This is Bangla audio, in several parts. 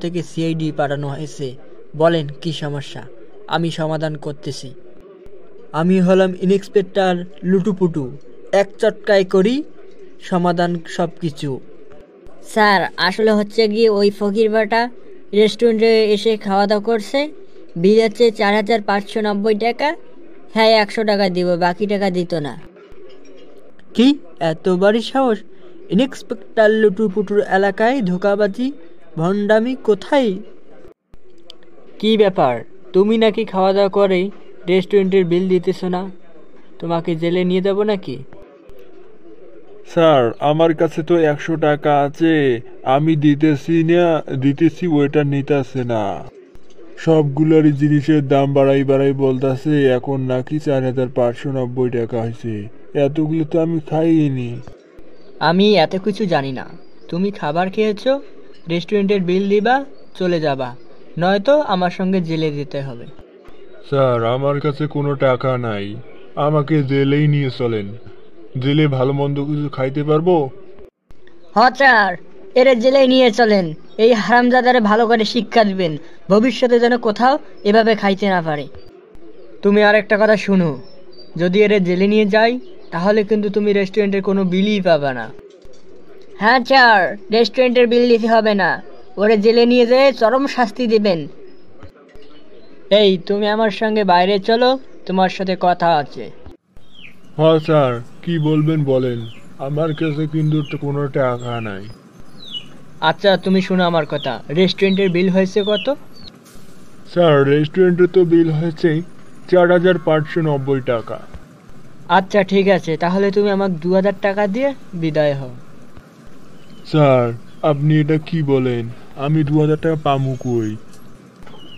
থেকে সিআইডি পাঠানো হয়েছে। বলেন কি সমস্যা, আমি সমাধান করতেছি। আমি হলাম ইন্সপেক্টর লুটুপুটু, এক চটকায় করি সমাধান সব কিছু। স্যার আসলে হচ্ছে গিয়ে ওই ফকির বেটা রেস্টুরেন্টে এসে খাওয়া দাওয়া করছে, বিল হচ্ছে 4590 টাকা। হ্যাঁ 100 টাকা দিব, বাকি টাকা দিত না। কি এত বাড়ি সাহস! ইন্সপেক্টর লুটুপুটুর এলাকায় ধোঁকাবাজি ভণ্ডামি কোথায়? কি ব্যাপার, তুমি নাকি খাওয়া দাওয়া করে রেস্টুরেন্টের বিল দিতেছ না? তোমাকে জেলে নিয়ে যাব নাকি? স্যার আমার কাছে তো 100 টাকা আছে, আমি দিতেছি ওইটা নিতেছে না। সবগুলারই জিনিসের দাম বাড়াই বলতাছে, এখন নাকি 4590 টাকা হয়েছে। এতগুলো তো আমি খাইনি। আমি এত কিছু জানি না। তুমি খাবার খেয়েছো, রেস্টুরেন্টের বিল দিবা, চলে যাবা, নয়তো আমার সঙ্গে জেলে যেতে হবে। স্যার আমার কাছে কোনো টাকা নাই, আমাকে জেলেই নিয়ে চলেন। জেলে ভালো মন্দ কিছু খাইতে পারবো। স্যার এর জেলে নিয়ে চলেন, এই হারামজাদারে ভালো করে শিক্ষা দিবেন, ভবিষ্যতে যেন কোথাও এভাবে খাইতে না পারে। তুমি আর একটা কথা শুনো, যদি এর জেলে নিয়ে যাই তাহলে কিন্তু তুমি রেস্টুরেন্টের কোনো বিলই পাবে না। হ্যাঁ স্যার, রেস্টুরেন্টের বিল দিতে হবে না, ওরে জেলে নিয়ে যেয়ে চরম শাস্তি দিবেন। এই তুমি আমার সঙ্গে বাইরে চলো, তোমার সাথে কথা আছে। হ্যাঁ স্যার, কি বলবেন বলেন, আমার কাছে কিন্তু কোনো টাকা নাই। আচ্ছা তুমি শোনো আমার কথা, রেস্টুরেন্টের বিল হয়েছে কত? স্যার রেস্টুরেন্টে তো বিল হয়েছে 4590 টাকা। আচ্ছা ঠিক আছে, তাহলে তুমি আমাকে 2000 টাকা দিয়ে বিদায় হও। স্যার আপনি এটা কি বলেন, আমি 2000 টাকা পামু কই?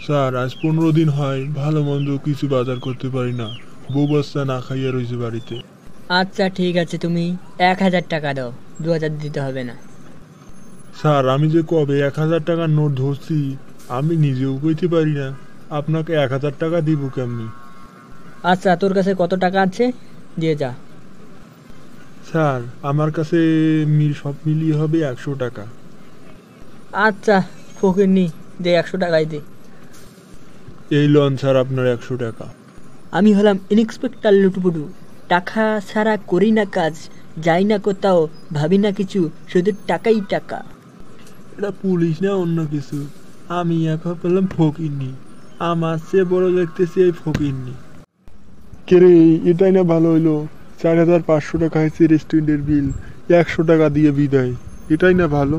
স্যার আজ 15 দিন হয় ভালো মন্দ কিছু বাজার করতে পারি না, বউ বাচ্চা না খাইয়া রয়েছে বাড়িতে। আচ্ছা ঠিক আছে, তুমি 1000 টাকা দাও, 2000 দিতে হবে না। স্যার আমি যে কবে 1000 টাকার নোট ধরছি আমি নিজেও কইতে পারি না, আপনাকে 1000 টাকা দিব কেমনি? আচ্ছা তোর কাছে কত টাকা আছে, দিয়ে যা। স্যার আমার কাছে সব মিলিয়ে হবে 100 টাকা। আচ্ছা ফকিরনি, দে 100 টাকাই দে। এই লন স্যার আপনার 100 টাকা। আমি হলাম ইন্সপেক্টর লুটুপুটু, টাকা ছাড়া করি না কাজ, যাই না কোথাও, ভাবি না কিছু, শুধু টাকাই টাকা। এটা পুলিশ না অন্য কিছু? আমি এখন পেলাম ফকিরনি, আমার চেয়ে বড় দেখতেছি এই ফকিরনি। কেরে এটাই না ভালো হইলো, 4500 টাকা হয়েছে রেস্টুরেন্টের বিল, 100 টাকা দিয়ে বিদায়, এটাই না ভালো।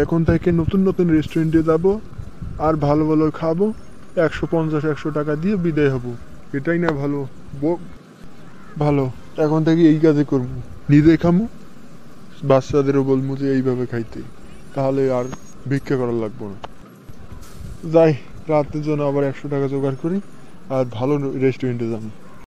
এখন থেকে নতুন নতুন রেস্টুরেন্টে যাব আর ভালো ভালো খাবো, 150-100 টাকা দিয়ে বিদায় হব, এটাই না ভালো? ভালো, এখন থেকে এই কাজে করবো, নিজে খামো, বাচ্চাদেরও বলবো যে এইভাবে খাইতে, তাহলে আর ভিক্ষা করা লাগবো না। যাই রাতের জন্য আবার 100 টাকা জোগাড় করি আর ভালো রেস্টুরেন্টে যাবো।